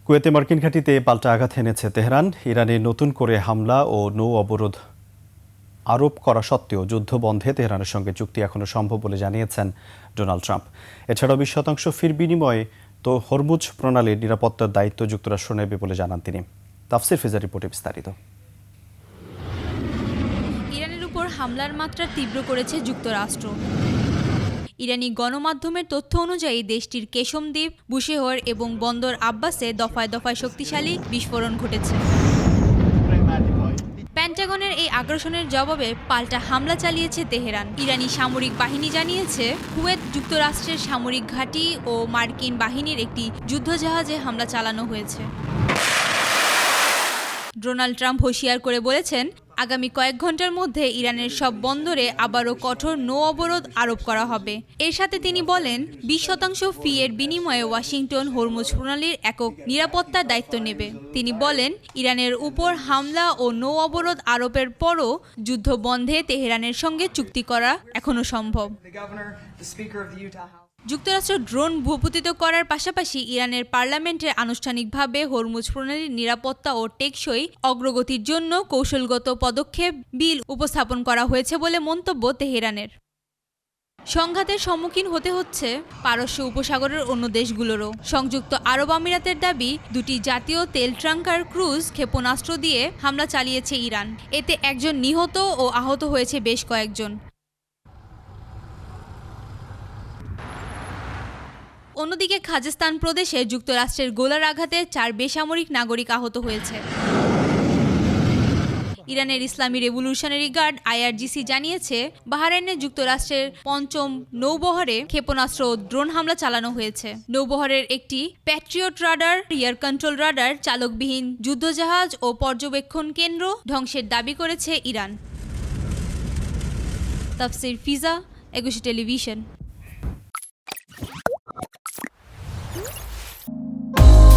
কুয়েতে মার্কিন ঘাঁটিতে পাল্টা আঘাত এনেছে তেহরান। ইরানে নতুন করে হামলা ও নৌ অবরোধ আরোপ করা সত্ত্বেও যুদ্ধ বন্ধে তেহরানের সঙ্গে চুক্তি এখনও সম্ভব বলে জানিয়েছেন ডোনাল্ড ট্রাম্প। এছাড়াও 20% ফির বিনিময়ে তো হরমুজ প্রণালীর নিরাপত্তার দায়িত্ব যুক্তরাষ্ট্র নেবে বলে জানান তিনি। তাফসির ফিজার রিপোর্টে বিস্তারিত। ইরানের উপর হামলার মাত্রা তীব্র করেছে যুক্তরাষ্ট্র। ইরানি গণমাধ্যমের তথ্য অনুযায়ী দেশটির কেশম দ্বীপ, বুশেহর এবং বন্দর আব্বাসে দফায় দফায় শক্তিশালী বিস্ফোরণ ঘটেছে। পেন্টাগনের এই আগ্রাসনের জবাবে পাল্টা হামলা চালিয়েছে তেহরান। ইরানি সামরিক বাহিনী জানিয়েছে, কুয়েত যুক্তরাষ্ট্রের সামরিক ঘাঁটি ও মার্কিন বাহিনীর একটি যুদ্ধজাহাজে হামলা চালানো হয়েছে। ডোনাল্ড ট্রাম্প হুঁশিয়ার করে বলেছেন, আগামী কয়েক ঘন্টার মধ্যে ইরানের সব বন্দরে আবারও কঠোর নৌ অবরোধ আরোপ করা হবে। এর সাথে তিনি বলেন, 20% ফি এর বিনিময়ে ওয়াশিংটন হরমুজ প্রণালীর একক নিরাপত্তার দায়িত্ব নেবে। তিনি বলেন, ইরানের উপর হামলা ও নৌ অবরোধ আরোপের পরও যুদ্ধ বন্ধে তেহরানের সঙ্গে চুক্তি করা এখনও সম্ভব। যুক্তরাষ্ট্র ড্রোন ভূপাতিত করার পাশাপাশি ইরানের পার্লামেন্টে আনুষ্ঠানিকভাবে হরমুজ প্রণালীর নিরাপত্তা ও টেকসই অগ্রগতির জন্য কৌশলগত পদক্ষেপ বিল উপস্থাপন করা হয়েছে বলে মন্তব্য তেহরানের। সংঘাতের সম্মুখীন হতে হচ্ছে পারস্য উপসাগরের অন্য দেশগুলোরও। সংযুক্ত আরব আমিরাতের দাবি, দুটি জাতীয় তেল ট্যাঙ্কার ক্রুজ ক্ষেপণাস্ত্র দিয়ে হামলা চালিয়েছে ইরান। এতে একজন নিহত ও আহত হয়েছে বেশ কয়েকজন। অন্যদিকে খাজেস্তান প্রদেশে যুক্তরাষ্ট্রের গোলার আঘাতে 4 বেসামরিক নাগরিক আহত হয়েছে। ইরানের ইসলামী রেভলিউশনারি গার্ড IRGC জানিয়েছে, বাহরাইনে যুক্তরাষ্ট্রের 5ম নৌবহরে ক্ষেপণাস্ত্র ও ড্রোন হামলা চালানো হয়েছে। নৌবহরের একটি patriot radar, air control radar, চালকবিহীন যুদ্ধজাহাজ ও পর্যবেক্ষণ কেন্দ্র ধ্বংসের দাবি করেছে ইরান। তাফসির ফিজা, 21 টেলিভিশন।